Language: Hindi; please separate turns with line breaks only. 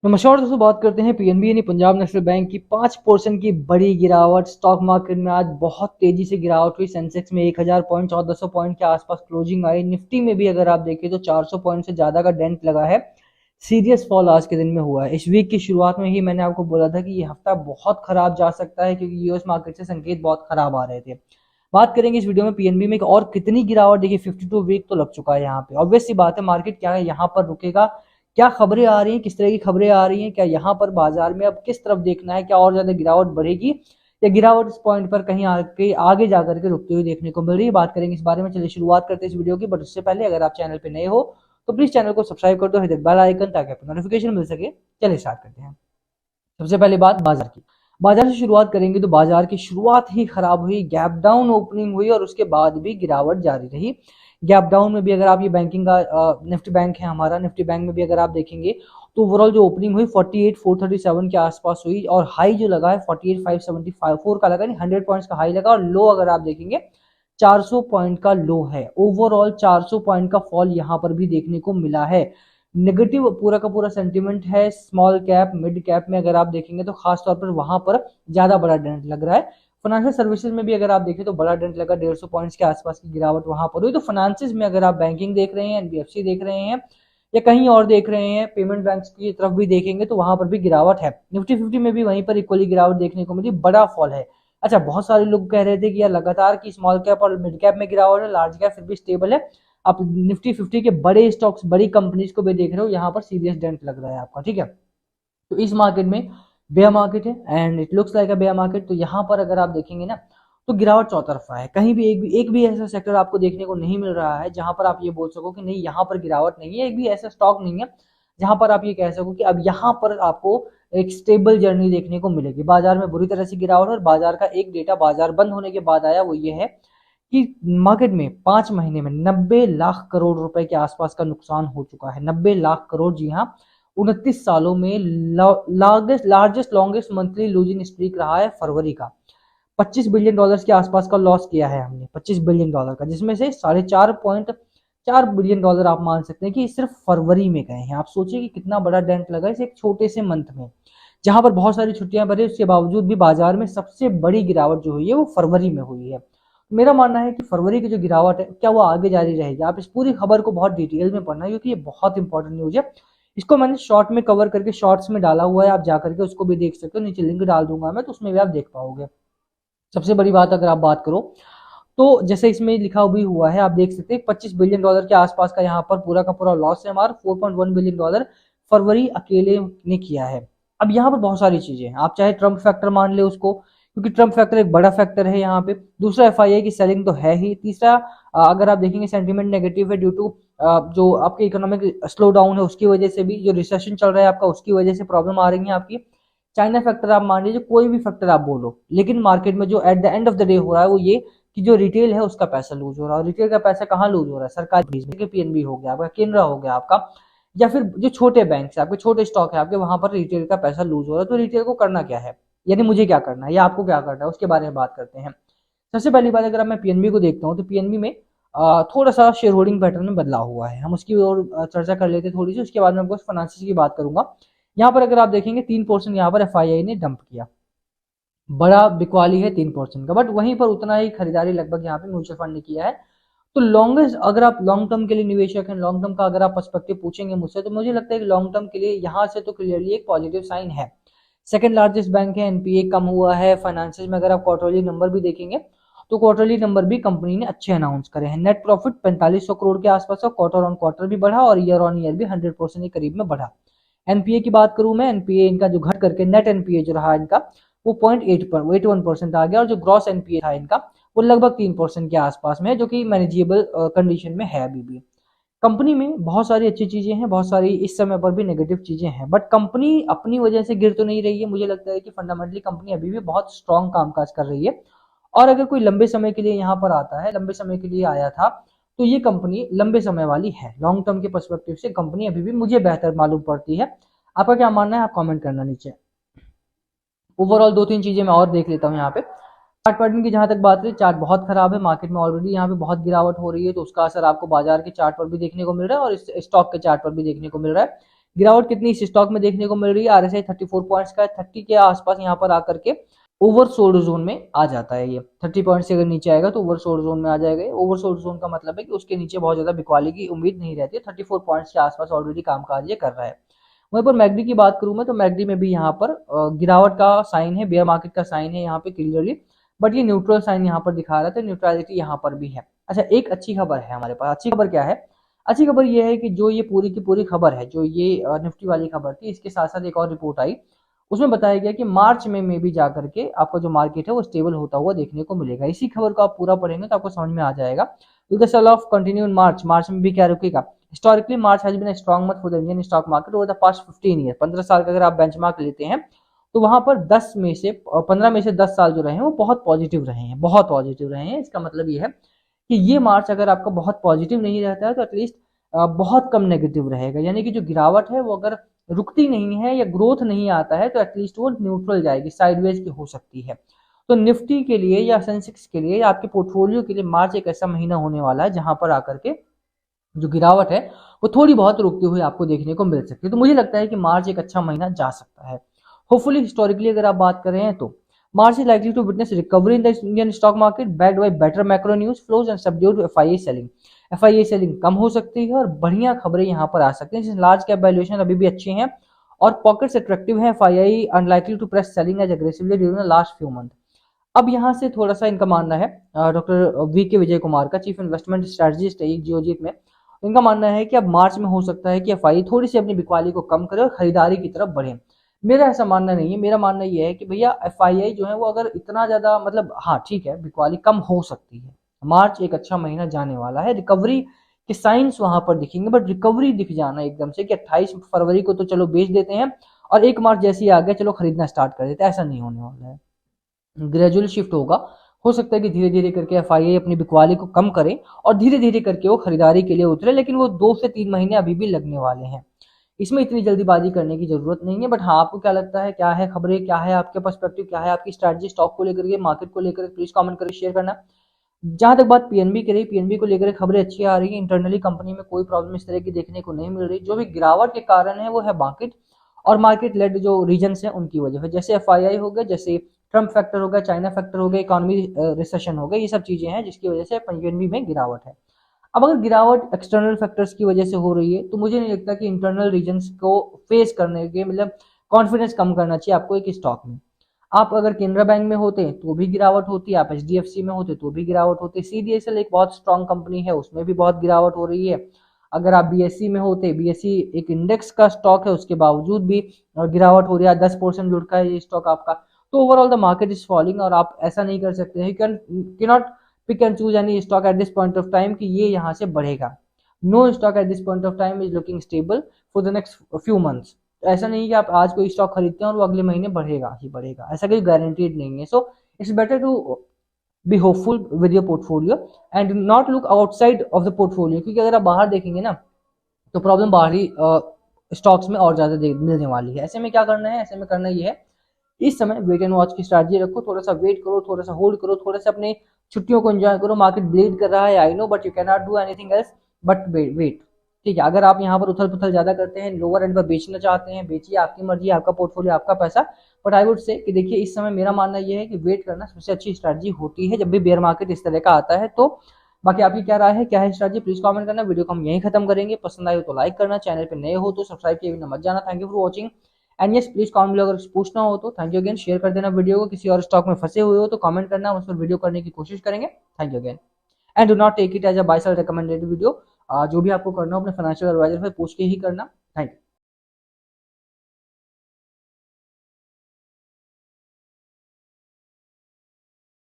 नमस्कार दोस्तों, बात करते हैं पीएनबी यानी पंजाब नेशनल बैंक की 5% की बड़ी गिरावट। स्टॉक मार्केट में आज बहुत तेजी से गिरावट हुई। सेंसेक्स में 1000 पॉइंट 1400 पॉइंट के आसपास क्लोजिंग आई। निफ्टी में भी अगर आप देखें तो 400 पॉइंट से ज्यादा का डेंट लगा है। सीरियस फॉल आज के दिन में हुआ है। इस वीक की शुरुआत में ही मैंने आपको बोला था कि ये हफ्ता बहुत खराब जा सकता है, क्योंकि यूएस मार्केट से संकेत बहुत खराब आ रहे थे। बात करेंगे इस वीडियो में पीएनबी में एक और कितनी गिरावट। देखिए 52 वीक तो लग चुका है यहाँ पे। ऑब्वियस सी बात है, मार्केट क्या है यहाँ पर रुकेगा। क्या खबरें आ रही हैं, किस तरह की खबरें आ रही हैं, क्या यहाँ पर बाजार में अब किस तरफ देखना है, क्या और ज्यादा गिरावट बढ़ेगी या गिरावट इस पॉइंट पर कहीं आगे जाकर के रुकते हुए देखने को मिल रही है। बात करेंगे इस बारे में। चलिए शुरुआत करते हैं इस वीडियो की। बट उससे पहले अगर आप चैनल पे नए हो तो प्लीज चैनल को सब्सक्राइब कर दो, हिट बेल आइकन, ताकि आपको नोटिफिकेशन मिल सके। चलिए स्टार्ट करते हैं। सबसे पहले बात बाजार की। बाजार से शुरुआत करेंगे तो बाजार की शुरुआत ही खराब हुई। गैप डाउन ओपनिंग हुई और उसके बाद भी गिरावट जारी रही। गैप डाउन में भी अगर आप ये बैंकिंग का निफ्टी बैंक है हमारा, निफ्टी बैंक में भी अगर आप देखेंगे तो ओवरऑल जो ओपनिंग हुई 48,437 के आसपास हुई और हाई जो लगा है 48,574 का लगा, नहीं 100 पॉइंट्स का हाई लगा। और लो अगर आप देखेंगे 400 पॉइंट का लो है। ओवरऑल 400 पॉइंट का फॉल यहाँ पर भी देखने को मिला है। नेगेटिव पूरा का पूरा सेंटीमेंट है। स्मॉल कैप मिड कैप में अगर आप देखेंगे तो खास तौर पर वहां पर ज्यादा बड़ा डेंट लग रहा है। फाइनेंशियल सर्विसेज में भी अगर आप देखें तो बड़ा डेंट लगा, 150 पॉइंट्स के आसपास की गिरावट वहां पर हुई। तो फाइनेंसिस में अगर आप बैंकिंग देख रहे हैं, एनबीएफसी देख रहे हैं या कहीं और देख रहे हैं, पेमेंट बैंक की तरफ भी देखेंगे तो वहां पर भी गिरावट है। निफ्टी 50 में भी वहीं पर इक्वली गिरावट देखने को मिली, बड़ा फॉल है। अच्छा, बहुत सारे लोग कह रहे थे कि यार लगातार की स्मॉल कैप और मिड कैप में गिरावट है, लार्ज कैप फिर भी स्टेबल है। आप निफ्टी 50 के बड़े स्टॉक्स, बड़ी कंपनीज को भी देख रहे हो, यहाँ पर सीरियस डेंट लग रहा है आपका। ठीक है, तो इस मार्केट में बेयर मार्केट है and it looks like a bear market. तो यहाँ पर अगर आप देखेंगे ना तो गिरावट चौतरफा है। कहीं भी एक भी ऐसा सेक्टर आपको देखने को नहीं मिल रहा है जहां पर आप ये बोल सको कि नहीं यहाँ पर गिरावट नहीं है। एक भी ऐसा स्टॉक नहीं है जहां पर आप ये कह सको कि अब यहाँ पर आपको एक स्टेबल जर्नी देखने को मिलेगी। बाजार में बुरी तरह से गिरावट। और बाजार का एक डेटा बाजार बंद होने के बाद आया, वो ये है कि मार्केट में 5 महीने में 90 लाख करोड़ रुपए के आसपास का नुकसान हो चुका है। 90 लाख करोड़, जी हाँ। 29 सालों में largest longest monthly losing streak रहा है फरवरी का। 25 बिलियन डॉलर के आसपास का लॉस किया है हमने, 25 बिलियन डॉलर का, जिसमें से 4.4 बिलियन डॉलर आप मान सकते हैं कि सिर्फ फरवरी में गए हैं। आप सोचिए कि कितना बड़ा डेंट लगा इस एक छोटे से मंथ में, जहां पर बहुत सारी छुट्टियां भरी, उसके बावजूद भी बाजार में सबसे बड़ी गिरावट जो हुई है वो फरवरी में हुई है। मेरा मानना है कि फरवरी की जो गिरावट है क्या वो आगे जारी रहेगी। आप इस पूरी खबर को बहुत डिटेल में पढ़ना, क्योंकि ये बहुत इंपॉर्टेंट न्यूज है। इसको मैंने शॉर्ट में कवर करके शॉर्ट्स में डाला हुआ है, आप जाकर के उसको भी देख सकते हो। नीचे लिंक डाल दूंगा मैं, तो उसमें भी आप देख पाओगे। सबसे बड़ी बात अगर आप बात करो तो जैसे इसमें लिखा भी हुआ है, आप देख सकते हैं 25 बिलियन डॉलर के आसपास का यहाँ पर पूरा का पूरा लॉस है हमारा। 4.1 बिलियन डॉलर फरवरी अकेले ने किया है। अब यहाँ पर बहुत सारी चीजें हैं। आप चाहे ट्रम्प फैक्टर मान ले उसको, क्योंकि ट्रम्प फैक्टर एक बड़ा फैक्टर है यहाँ पे। दूसरा एफआईआई की सेलिंग तो है ही। तीसरा अगर आप देखेंगे सेंटीमेंट नेगेटिव है ड्यू टू जो आपके इकोनॉमिक स्लो डाउन है उसकी वजह से भी, जो रिसेशन चल रहा है आपका उसकी वजह से प्रॉब्लम आ रही है आपकी। चाइना फैक्टर आप मान लीजिए, कोई भी फैक्टर आप बोलो, लेकिन मार्केट में जो at the end of the day हो रहा है वो ये कि जो रिटेल है उसका पैसा लूज हो रहा है। और रिटेल का पैसा कहाँ लूज हो रहा है? सरकारी के पीएनबी हो गया आपका, केनरा हो गया आपका, या फिर जो छोटे बैंक है आपके, छोटे स्टॉक है आपके, वहां पर रिटेल का पैसा लूज हो रहा है। तो रिटेल को करना क्या है, यानी मुझे क्या करना है या आपको क्या करना है, उसके बारे में बात करते हैं। सबसे पहली बात, अगर मैं पीएनबी को देखता हूँ तो पीएनबी में थोड़ा सा शेयर होल्डिंग पैटर्न में बदलाव हुआ है। हम उसकी और चर्चा कर लेते हैं थोड़ी सी, उसके बाद में आपको फाइनेंसिस की बात करूंगा। यहाँ पर अगर आप देखेंगे 3% यहाँ पर एफआईआई ने डंप किया। बड़ा बिकवाली है 3% का, बट वहीं पर उतना ही खरीदारी लगभग यहाँ पे म्यूचुअल फंड ने किया है। तो लॉन्गेस्ट, अगर आप लॉन्ग टर्म के लिए निवेशक हैं, लॉन्ग टर्म का अगर आप पर्सपेक्टिव पूछेंगे मुझसे, तो मुझे लगता है कि लॉन्ग टर्म के लिए यहाँ से तो क्लियरली एक पॉजिटिव साइन है। सेकंड लार्जेस्ट बैंक है, एनपीए कम हुआ है। फाइनेंसिस में अगर आप क्वार्टरली नंबर भी देखेंगे तो क्वार्टरली नंबर भी कंपनी ने अच्छे अनाउंस करे हैं। नेट प्रॉफिट 4500 करोड़ के आसपास का, क्वार्टर ऑन क्वार्टर भी बढ़ा और ईयर ऑन ईयर भी 100% के करीब में बढ़ा। एनपीए की बात करूं मैं, एनपीए इनका जो घट करके नेट एनपीए जो रहा इनका वो 0.81% आ गया। और जो ग्रॉस एनपीए था इनका वो लगभग 3% के आसपास में है, जो कि मैनेजेबल कंडीशन में है अभी भी। कंपनी में बहुत सारी अच्छी चीजें हैं, बहुत सारी इस समय पर भी नेगेटिव चीजें हैं, बट कंपनी अपनी वजह से गिर तो नहीं रही है। मुझे लगता है कि फंडामेंटली कंपनी अभी भी बहुत स्ट्रॉन्ग कामकाज कर रही है। और अगर कोई लंबे समय के लिए यहाँ पर आता है, लंबे समय के लिए आया था, तो ये कंपनी लंबे समय वाली है। लॉन्ग टर्म के पर्सपेक्टिव से कंपनी अभी भी मुझे बेहतर मालूम पड़ती है। आपका क्या मानना है, आप कमेंट करना नीचे। ओवरऑल दो तीन चीजें मैं और देख लेता हूँ यहाँ पे। चार्ट पैटर्न की जहां तक बात रही, चार्ट बहुत खराब है। मार्केट में ऑलरेडी यहाँ पे बहुत गिरावट हो रही है, तो उसका असर आपको बाजार के चार्ट पर भी देखने को मिल रहा है और इस स्टॉक के चार्ट पर भी देखने को मिल रहा है। गिरावट कितनी इस स्टॉक में देखने को मिल रही है, आरएसआई 34 पॉइंट्स का है, 30 के आसपास यहाँ पर आकर के ओवरसोल्ड जोन में आ जाता है। ये 30 पॉइंट से अगर नीचे आएगा तो ओवरसोल्ड जोन में आ जाएगा। ओवरसोल्ड जोन का मतलब है कि उसके नीचे बहुत ज्यादा बिकवाली की उम्मीद नहीं रहती है। 34 पॉइंट्स के आसपास ऑलरेडी कामकाज ये कर रहा है। वहीं पर मैगडी की बात करूं मैं तो मैगडी में भी यहाँ पर गिरावट का साइन है, बेयर मार्केट का साइन है यहाँ पे क्लियरली, बट ये न्यूट्रल साइन यहाँ पर दिखा रहा था, न्यूट्रलिटी यहाँ पर भी है। अच्छा, एक अच्छी खबर है हमारे पास। अच्छी खबर क्या है? अच्छी खबर ये है कि जो ये पूरी की पूरी खबर है, जो ये निफ्टी वाली खबर थी, इसके साथ साथ एक और रिपोर्ट आई, उसमें बताया गया कि मार्च में भी जाकर के आपका जो मार्केट है वो स्टेबल होता हुआ देखने को मिलेगा। इसी खबर को आप पूरा पढ़ेंगे तो आपको समझ में आ जाएगा। With the sale of continue in March, March में भी क्या रुकेगा? Historically March has been a strong month for the Indian stock market over the past 15 year. 15 साल का अगर आप बेंचमार्क लेते हैं तो वहां पर 15 में से 10 साल जो रहे हैं वो बहुत पॉजिटिव रहे हैं, बहुत पॉजिटिव रहे हैं। इसका मतलब ये है कि ये मार्च अगर आपका बहुत पॉजिटिव नहीं रहता है तो एटलीस्ट बहुत कम नेगेटिव रहेगा। यानी कि जो गिरावट है वो अगर रुकती नहीं है या ग्रोथ नहीं आता है तो एटलीस्ट वो न्यूट्रल जाएगी, साइडवेज की हो सकती है। तो निफ्टी के लिए या सेंसेक्स के लिए या आपके पोर्टफोलियो के लिए मार्च एक ऐसा महीना होने वाला है जहां पर आकर के जो गिरावट है वो थोड़ी बहुत रुकती हुई आपको देखने को मिल सकती है। तो मुझे लगता है कि मार्च एक अच्छा महीना जा सकता है। होपफुली हिस्टोरिकली अगर आप बात कर रहे हैं तो March is likely to witness recovery in the Indian stock market backed by better macro news flows and subdued FII selling. FII selling कम हो सकती है और बढ़िया खबरें यहाँ पर आ सकती हैं। लार्ज कैप वैल्यूएशन अभी भी अच्छी हैं और पॉकेट्स अट्रैक्टिव हैं। FII unlikely to press selling as aggressively during the last few month. अब यहाँ से थोड़ा सा इनका मानना है, डॉक्टर वी के विजय कुमार का, चीफ इन्वेस्टमेंट स्ट्रेटजिस्ट है जियोजीत में, इनका मानना है कि अब मार्च में हो सकता है कि एफआई थोड़ी सी अपनी बिकवाली को कम करे और खरीदारी की तरफ बढ़े। मेरा ऐसा मानना नहीं है। मेरा मानना यह है कि भैया एफआईआई जो है वो अगर इतना ज्यादा मतलब, हाँ ठीक है, बिकवाली कम हो सकती है। मार्च एक अच्छा महीना जाने वाला है, रिकवरी के साइंस वहां पर दिखेंगे, बट रिकवरी दिख जाना एकदम से कि 28 फरवरी को तो चलो बेच देते हैं और 1 मार्च जैसे ही आ गया चलो खरीदना स्टार्ट कर देते हैं, ऐसा नहीं होने वाला है। ग्रेजुअल शिफ्ट होगा। हो सकता है कि धीरे धीरे करके एफआईआई अपनी बिकवाली को कम करे और धीरे धीरे करके वो खरीदारी के लिए उतरे, लेकिन वो 2 से 3 महीने अभी भी लगने वाले हैं। इसमें इतनी जल्दीबाजी करने की जरूरत नहीं है। बट हाँ, आपको क्या लगता है, क्या है खबरें, क्या है आपके पर्सपेक्टिव, क्या है आपकी स्ट्रैटेजी स्टॉक को लेकर के, मार्केट को लेकर, प्लीज कमेंट करके शेयर करना। जहां तक बात पीएनबी की रही, पीएनबी को लेकर खबरें अच्छी आ रही है। इंटरनली कंपनी में कोई प्रॉब्लम इस तरह की देखने को नहीं मिल रही। जो भी गिरावट के कारण है वो है मार्केट और मार्केट लेड जो रीजन्स हैं उनकी वजह से, जैसे एफआईआई हो गया, जैसे ट्रम्प फैक्टर हो गया, चाइना फैक्टर हो गया, इकोनॉमी रिसेशन हो गया, ये सब चीजें हैं जिसकी वजह से पीएनबी में गिरावट है। अब अगर गिरावट एक्सटर्नल फैक्टर्स की वजह से हो रही है तो मुझे नहीं लगता कि इंटरनल रीजन्स को फेस करने के मतलब कॉन्फिडेंस कम करना चाहिए आपको एक स्टॉक में। आप अगर केनरा बैंक में होते तो भी गिरावट होती, आप एचडीएफसी में होते तो भी गिरावट होती, सीडीएसएल एक बहुत स्ट्रॉन्ग कंपनी है उसमें भी बहुत गिरावट हो रही है। अगर आप बीएससी में होते, बीएससी एक इंडेक्स का स्टॉक है उसके बावजूद भी गिरावट हो रही है, 10% लुढ़का है ये स्टॉक आपका। तो overall the market is falling और आप ऐसा नहीं कर सकते हैं, can not pick and choose any stock at this point of time कि ये यहाँ से बढ़ेगा। No stock at this point of time is looking stable for the next few months. ऐसा नहीं कि आप आज कोई स्टॉक खरीदते हैं और वो अगले महीने बढ़ेगा ही बढ़ेगा, ऐसा कोई गारंटीड नहीं है। So it's better to be hopeful with your portfolio and not look outside of the portfolio, क्योंकि अगर आप बाहर देखेंगे ना तो प्रॉब्लम बाहरी स्टॉक्स में और ज्यादा मिलने वाली है। ऐसे में क्या करना है, ऐसे में करना ये है, इस समय वेट एंड वॉच की स्ट्रैटेजी रखो, थोड़ा सा वेट करो, थोड़ा सा होल्ड करो, थोड़ा सा अपने छुट्टियों को एंजॉय करो। मार्केट ब्लीड कर रहा है I know, but you can not do anything else but wait. ठीक है, अगर आप यहाँ पर उथल पुथल ज्यादा करते हैं, लोअर एंड पर बेचना चाहते हैं, बेचिए, आपकी मर्जी, आपका पोर्टफोलियो, आपका पैसा। बट आई वुड से कि देखिए इस समय मेरा मानना यह है कि वेट करना सबसे अच्छी स्ट्रैटेजी होती है जब भी बेयर मार्केट इस तरह का आता है। तो बाकी आपकी क्या राय है, क्या है स्ट्रैटेजी, प्लीज कमेंट करना। वीडियो को हम यहीं खत्म करेंगे। पसंद आए हो तो लाइक करना, चैनल पे नए हो तो सब्सक्राइब किए बिना मत जाना। Thank you for watching and yes please comment below, अगर पूछना हो तो। थैंक यू अगेन, शेयर कर देना वीडियो को। किसी और स्टॉक में फंसे हुए हो तो कमेंट करना, उस पर वीडियो करने की कोशिश करेंगे। Thank you again and do not take it as a buy sell recommended video. जो भी आपको करना हो अपने फाइनेंशियल एडवाइजर से पूछ के ही करना। Thank you.